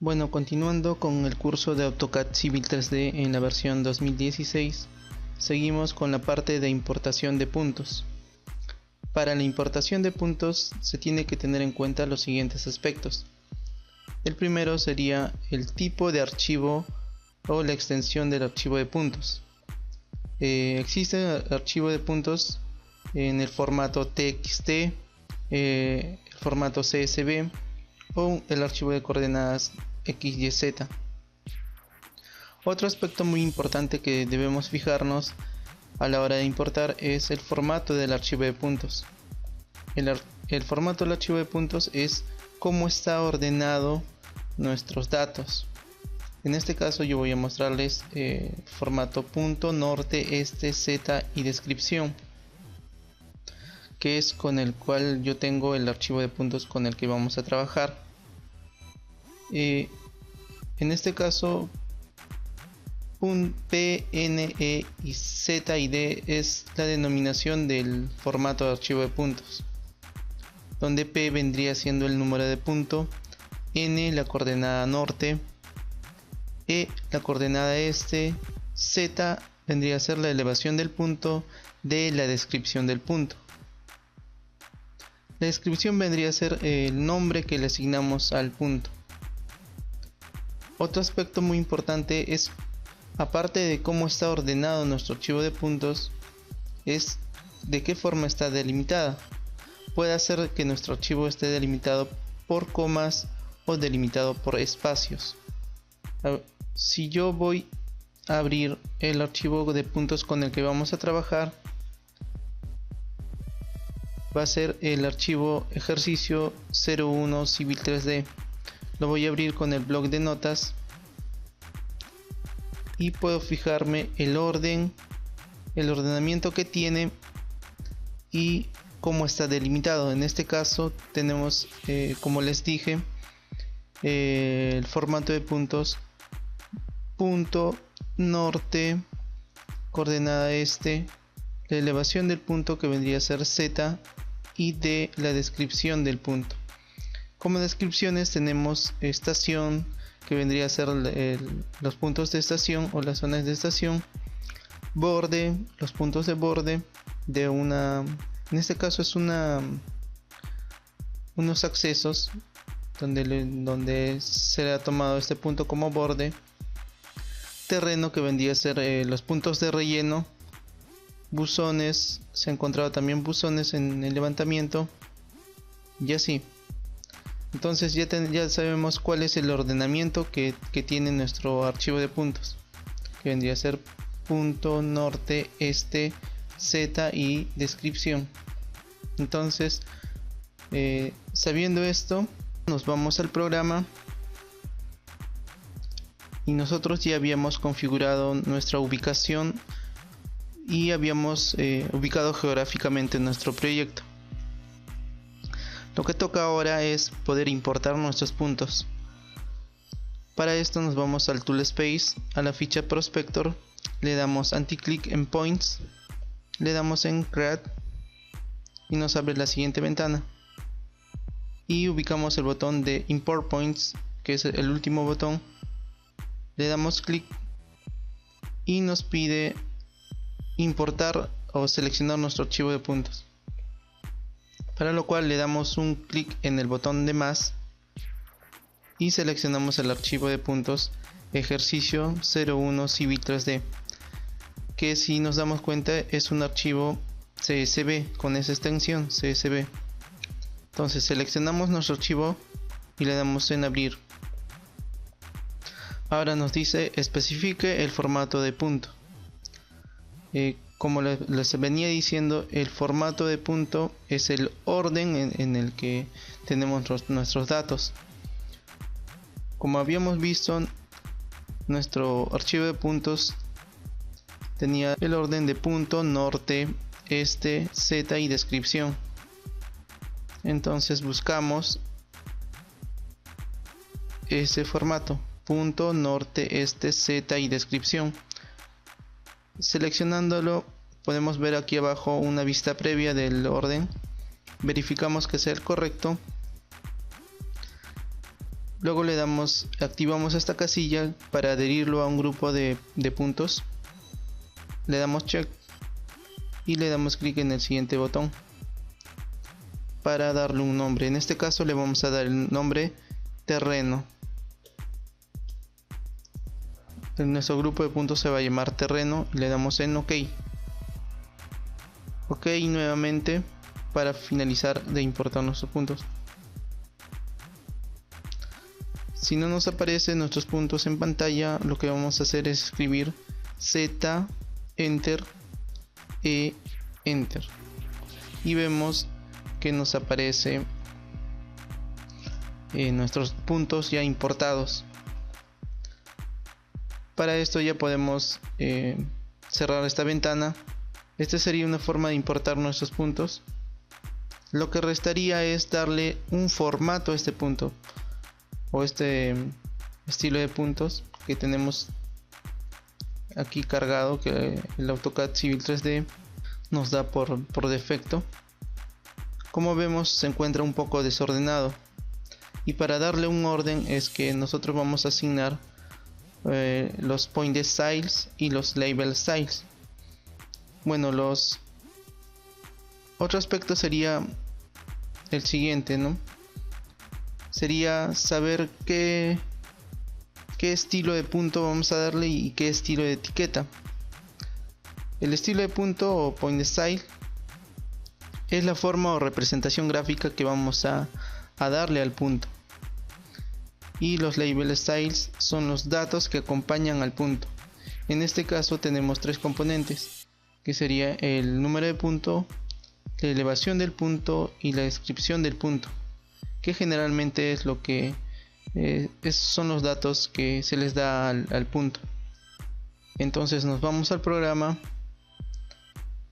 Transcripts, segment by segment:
Bueno, continuando con el curso de AutoCAD Civil 3D en la versión 2016, seguimos con la parte de importación de puntos. Para la importación de puntos se tiene que tener en cuenta los siguientes aspectos. El primero sería el tipo de archivo o la extensión del archivo de puntos. Existe el archivo de puntos en el formato TXT, el formato CSV o el archivo de coordenadas XYZ. Otro aspecto muy importante que debemos fijarnos a la hora de importar es el formato del archivo de puntos. El formato del archivo de puntos es cómo está ordenado nuestros datos. En este caso yo voy a mostrarles formato punto, norte, este, z y descripción, que es con el cual yo tengo el archivo de puntos con el que vamos a trabajar. En este caso P, N, E y Z y D es la denominación del formato de archivo de puntos, donde P vendría siendo el número de punto, N la coordenada norte, E la coordenada este, Z vendría a ser la elevación del punto, D la descripción del punto. La descripción vendría a ser el nombre que le asignamos al punto. Otro aspecto muy importante es, aparte de cómo está ordenado nuestro archivo de puntos, es de qué forma está delimitada. Puede ser que nuestro archivo esté delimitado por comas o delimitado por espacios. Si yo voy a abrir el archivo de puntos con el que vamos a trabajar, va a ser el archivo ejercicio 01 Civil 3D. Lo voy a abrir con el bloc de notas y puedo fijarme el ordenamiento que tiene y cómo está delimitado. En este caso tenemos, como les dije, el formato de puntos: punto, norte, coordenada este, la elevación del punto que vendría a ser Z y D la descripción del punto. Como descripciones tenemos estación, que vendría a ser los puntos de estación o las zonas de estación, borde, los puntos de borde de una, en este caso es unos accesos donde se ha tomado este punto como borde, terreno, que vendría a ser los puntos de relleno, buzones, se han encontrado también buzones en el levantamiento y así. Entonces ya sabemos cuál es el ordenamiento que tiene nuestro archivo de puntos, que vendría a ser punto, norte, este, Z y descripción. Entonces, sabiendo esto, nos vamos al programa y nosotros ya habíamos configurado nuestra ubicación y habíamos ubicado geográficamente nuestro proyecto. Lo que toca ahora es poder importar nuestros puntos. Para esto nos vamos al Tool Space, a la ficha Prospector, le damos anti-click en Points, le damos en Create y nos abre la siguiente ventana. Y ubicamos el botón de Import Points, que es el último botón. Le damos clic y nos pide importar o seleccionar nuestro archivo de puntos, para lo cual le damos un clic en el botón de más y seleccionamos el archivo de puntos ejercicio 01 Civil 3D, que si nos damos cuenta es un archivo CSV con esa extensión CSV. Entonces seleccionamos nuestro archivo y le damos en abrir. Ahora nos dice especifique el formato de punto. Como les venía diciendo, el formato de punto es el orden en el que tenemos nuestros datos. Como habíamos visto, nuestro archivo de puntos tenía el orden de punto, norte, este, Z y descripción. Entonces buscamos ese formato: punto, norte, este, Z y descripción. Seleccionándolo podemos ver aquí abajo una vista previa del orden. Verificamos que sea el correcto Luego activamos esta casilla para adherirlo a un grupo de puntos. Le damos check y le damos clic en el siguiente botón para darle un nombre. En este caso le vamos a dar el nombre terreno. Nuestro grupo de puntos se va a llamar terreno y le damos en OK. OK nuevamente para finalizar de importar nuestros puntos. Si no nos aparecen nuestros puntos en pantalla, lo que vamos a hacer es escribir Z, Enter, E, Enter. Y vemos que nos aparece nuestros puntos ya importados. Para esto ya podemos cerrar esta ventana. Esta sería una forma de importar nuestros puntos. Lo que restaría es darle un formato a este punto o este estilo de puntos que tenemos aquí cargado, que el AutoCAD Civil 3D nos da por defecto. Como vemos, se encuentra un poco desordenado, y para darle un orden es que nosotros vamos a asignar los point styles y los label styles. Bueno, otro aspecto sería el siguiente, ¿no? Sería saber qué estilo de punto vamos a darle y qué estilo de etiqueta. El estilo de punto o point style es la forma o representación gráfica que vamos a darle al punto, y los label styles son los datos que acompañan al punto. En este caso tenemos tres componentes, que sería el número de punto, la elevación del punto y la descripción del punto, que generalmente es lo que son los datos que se les da al punto. Entonces nos vamos al programa,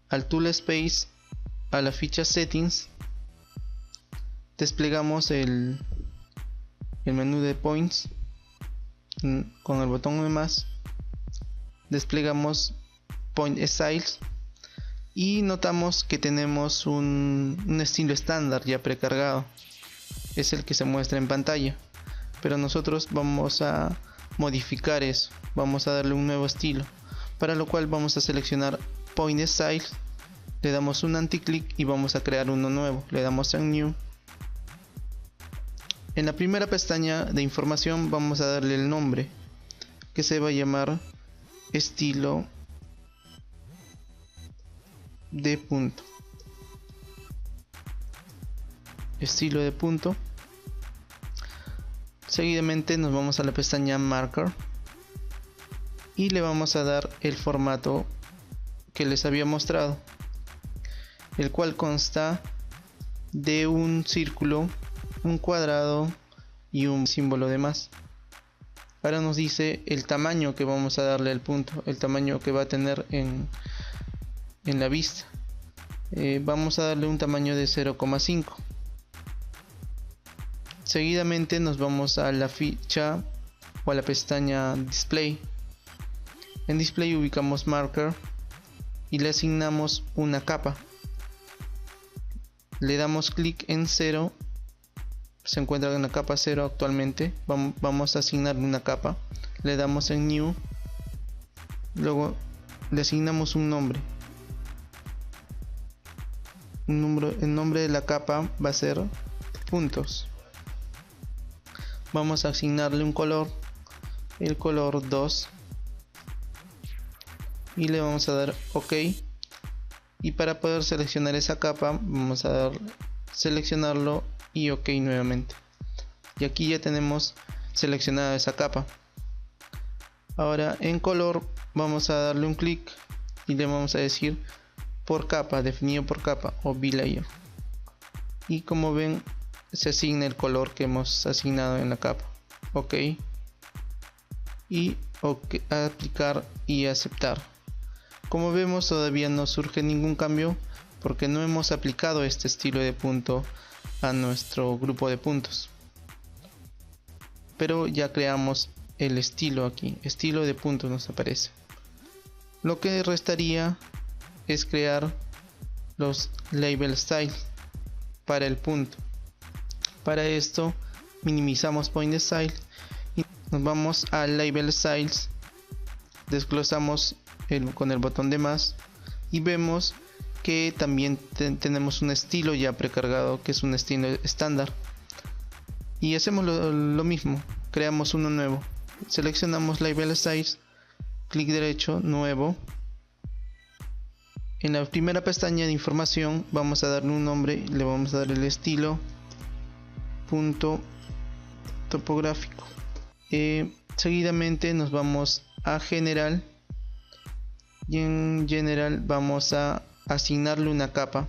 al Tool Space, a la ficha Settings, desplegamos el menú de Points con el botón de más, desplegamos Point Styles y notamos que tenemos un estilo estándar ya precargado. Es el que se muestra en pantalla, pero nosotros vamos a modificar eso, vamos a darle un nuevo estilo, para lo cual vamos a seleccionar Point Styles, le damos un anticlick y vamos a crear uno nuevo, le damos en New. En la primera pestaña de información vamos a darle el nombre, que se va a llamar estilo de punto. Estilo de punto. Seguidamente nos vamos a la pestaña Marker y le vamos a dar el formato que les había mostrado, el cual consta de un círculo, un cuadrado y un símbolo de más. Ahora nos dice el tamaño que vamos a darle al punto, el tamaño que va a tener en la vista. Vamos a darle un tamaño de 0,5. Seguidamente nos vamos a la ficha o a la pestaña Display. En Display ubicamos Marker y le asignamos una capa. Le damos clic en 0. Se encuentra en la capa 0 actualmente. Vamos a asignarle una capa. Le damos en New. Luego le asignamos un nombre. El nombre de la capa va a ser puntos. Vamos a asignarle un color, el color 2, y le vamos a dar OK. Y para poder seleccionar esa capa vamos a seleccionarlo y OK nuevamente. Y aquí ya tenemos seleccionada esa capa. Ahora en color vamos a darle un clic y le vamos a decir por capa, definido por capa o B-Layer. Y como ven, se asigna el color que hemos asignado en la capa. OK. Y OK, aplicar y aceptar. Como vemos, todavía no surge ningún cambio porque no hemos aplicado este estilo de punto a nuestro grupo de puntos. Pero ya creamos el estilo aquí, estilo de puntos nos aparece. Lo que restaría es crear los label style para el punto. Para esto minimizamos Point Style y nos vamos a Label Styles, desglosamos con el botón de más y vemos que también tenemos un estilo ya precargado, que es un estilo estándar, y hacemos lo mismo, creamos uno nuevo, seleccionamos Label Styles, clic derecho, nuevo. En la primera pestaña de información vamos a darle un nombre, le vamos a dar el estilo punto topográfico. Seguidamente nos vamos a general y en general vamos a asignarle una capa.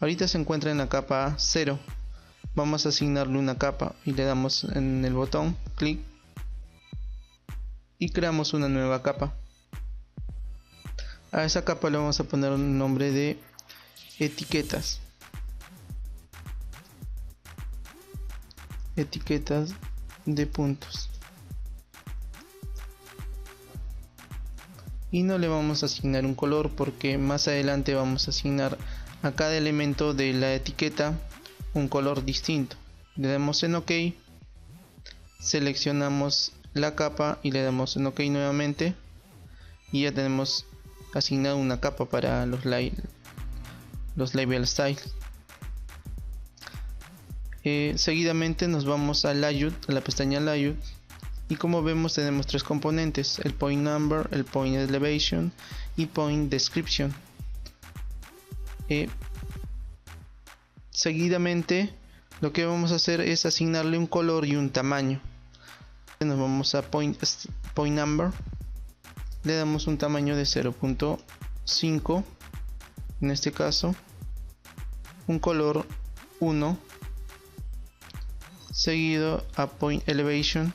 Ahorita se encuentra en la capa 0. Vamos a asignarle una capa y le damos en el botón clic y creamos una nueva capa. A esa capa le vamos a poner un nombre de etiquetas. Etiquetas de puntos. Y no le vamos a asignar un color porque más adelante vamos a asignar a cada elemento de la etiqueta un color distinto. Le damos en OK, seleccionamos la capa y le damos en OK nuevamente y ya tenemos asignado una capa para los label styles. Seguidamente nos vamos a layout, a la pestaña layout, y como vemos tenemos tres componentes: el point number, el point elevation y point description. Seguidamente lo que vamos a hacer es asignarle un color y un tamaño. Nos vamos a point number, le damos un tamaño de 0.5 en este caso, un color 1, seguido a point elevation,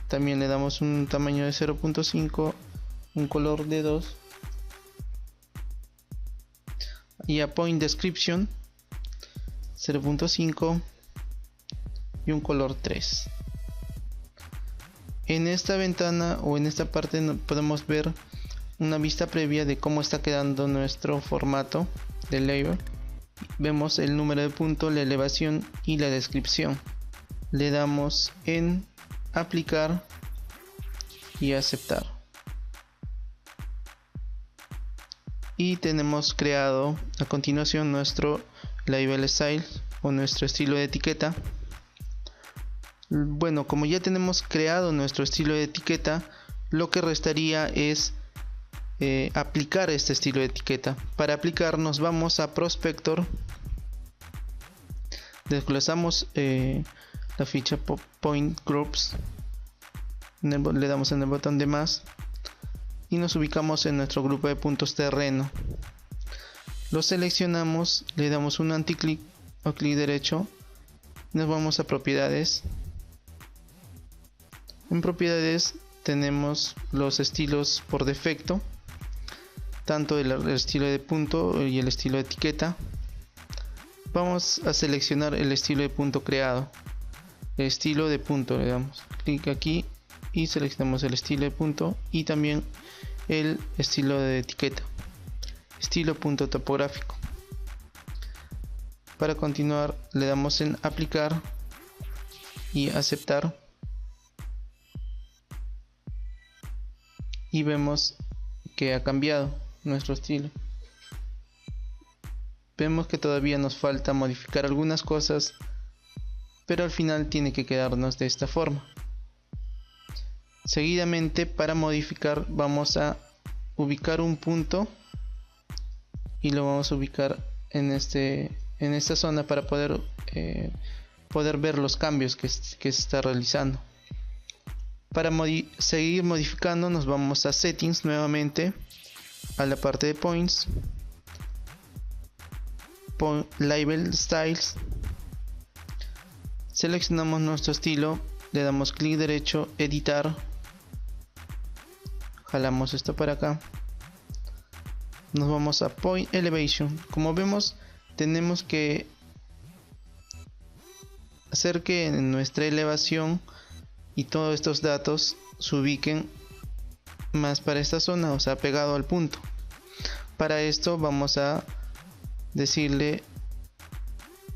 también le damos un tamaño de 0.5, un color de 2, y a point description 0.5 y un color 3. En esta ventana o en esta parte podemos ver una vista previa de cómo está quedando nuestro formato de label. Vemos el número de punto, la elevación y la descripción. Le damos en aplicar y aceptar. Y tenemos creado a continuación nuestro label style o nuestro estilo de etiqueta. Bueno, como ya tenemos creado nuestro estilo de etiqueta, lo que restaría es aplicar este estilo de etiqueta. Para aplicar nos vamos a Prospector, desglosamos la ficha Point Groups, le damos en el botón de más y nos ubicamos en nuestro grupo de puntos terreno. Lo seleccionamos, le damos un anticlic o clic derecho, nos vamos a propiedades. En propiedades tenemos los estilos por defecto, tanto el estilo de punto y el estilo de etiqueta. Vamos a seleccionar el estilo de punto creado. El estilo de punto, le damos clic aquí y seleccionamos el estilo de punto y también el estilo de etiqueta, estilo punto topográfico. Para continuar le damos en aplicar y aceptar. Y vemos que ha cambiado nuestro estilo. Vemos que todavía nos falta modificar algunas cosas, pero al final tiene que quedarnos de esta forma. Seguidamente, para modificar, vamos a ubicar un punto y lo vamos a ubicar en esta zona para poder ver los cambios que se está realizando. Para seguir modificando nos vamos a Settings nuevamente, a la parte de Points, Label Styles, seleccionamos nuestro estilo, le damos clic derecho, editar, jalamos esto para acá, nos vamos a Point Elevation. Como vemos, tenemos que hacer que en nuestra elevación y todos estos datos se ubiquen más para esta zona, o sea, pegado al punto. Para esto vamos a decirle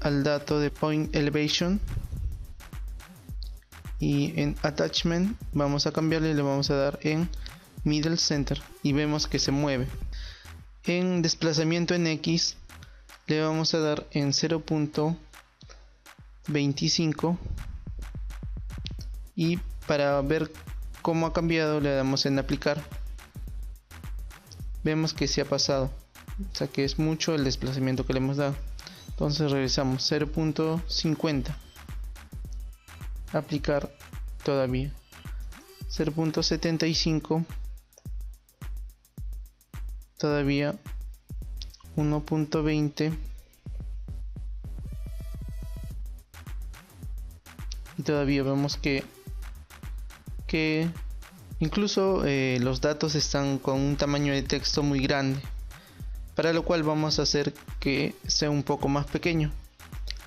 al dato de Point Elevation y en Attachment vamos a cambiarle, le vamos a dar en Middle Center y vemos que se mueve. En desplazamiento en X le vamos a dar en 0.25 y para ver cómo ha cambiado le damos en aplicar. Vemos que se ha pasado, o sea que es mucho el desplazamiento que le hemos dado. Entonces regresamos 0.50, aplicar todavía 0.75, todavía 1.20 y todavía vemos que incluso los datos están con un tamaño de texto muy grande, para lo cual vamos a hacer que sea un poco más pequeño.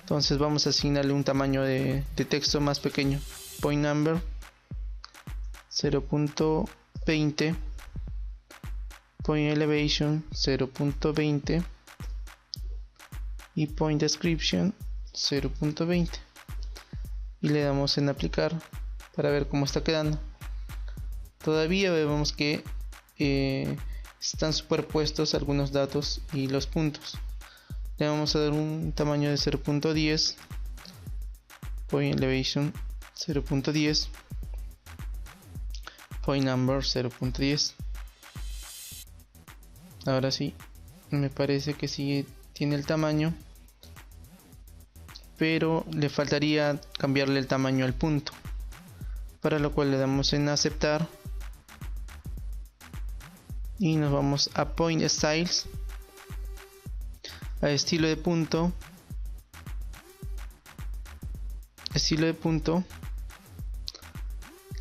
Entonces vamos a asignarle un tamaño de texto más pequeño. Point number 0.20, point elevation 0.20 y point description 0.20 y le damos en aplicar para ver cómo está quedando. Todavía vemos que están superpuestos algunos datos y los puntos. Le vamos a dar un tamaño de 0.10, point elevation 0.10, point number 0.10. Ahora sí, me parece que sí tiene el tamaño, pero le faltaría cambiarle el tamaño al punto, para lo cual le damos en aceptar y nos vamos a Point Styles, a estilo de punto,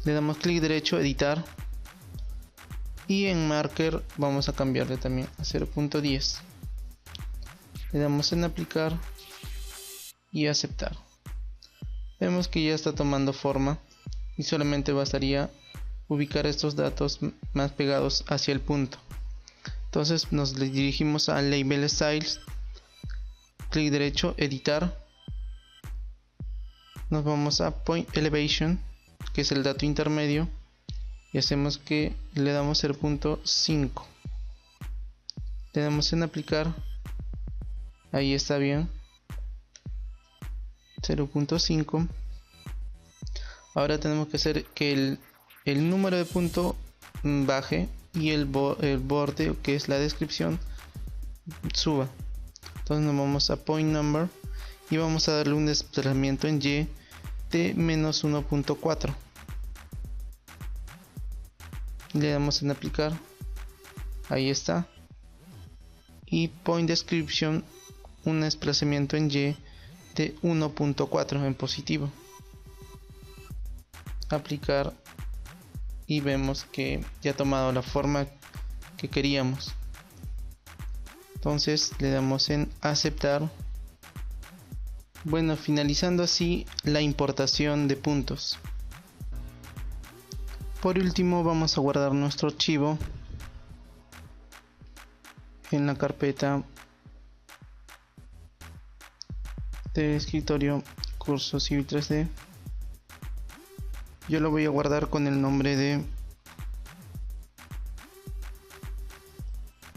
le damos clic derecho, editar, y en marker vamos a cambiarle también a 0.10, le damos en aplicar y aceptar. Vemos que ya está tomando forma y solamente bastaría ubicar estos datos más pegados hacia el punto. Entonces nos dirigimos a Label Styles, clic derecho, editar, nos vamos a Point Elevation, que es el dato intermedio, y hacemos que le damos 0.5, le damos en aplicar, ahí está bien, 0.5. ahora tenemos que hacer que el número de punto baje y el borde, que es la descripción, suba. Entonces nos vamos a Point Number y vamos a darle un desplazamiento en Y de menos 1.4. Le damos en aplicar, ahí está, y Point Description, un desplazamiento en Y de 1.4 en positivo. Aplicar y vemos que ya ha tomado la forma que queríamos. Entonces le damos en aceptar. Bueno, finalizando así la importación de puntos. Por último vamos a guardar nuestro archivo en la carpeta de escritorio curso Civil 3D. Yo lo voy a guardar con el nombre de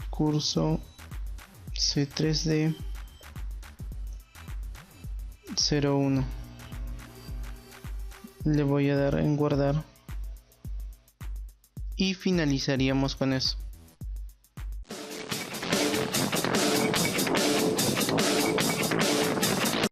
curso C3D 01. Le voy a dar en guardar y finalizaríamos con eso.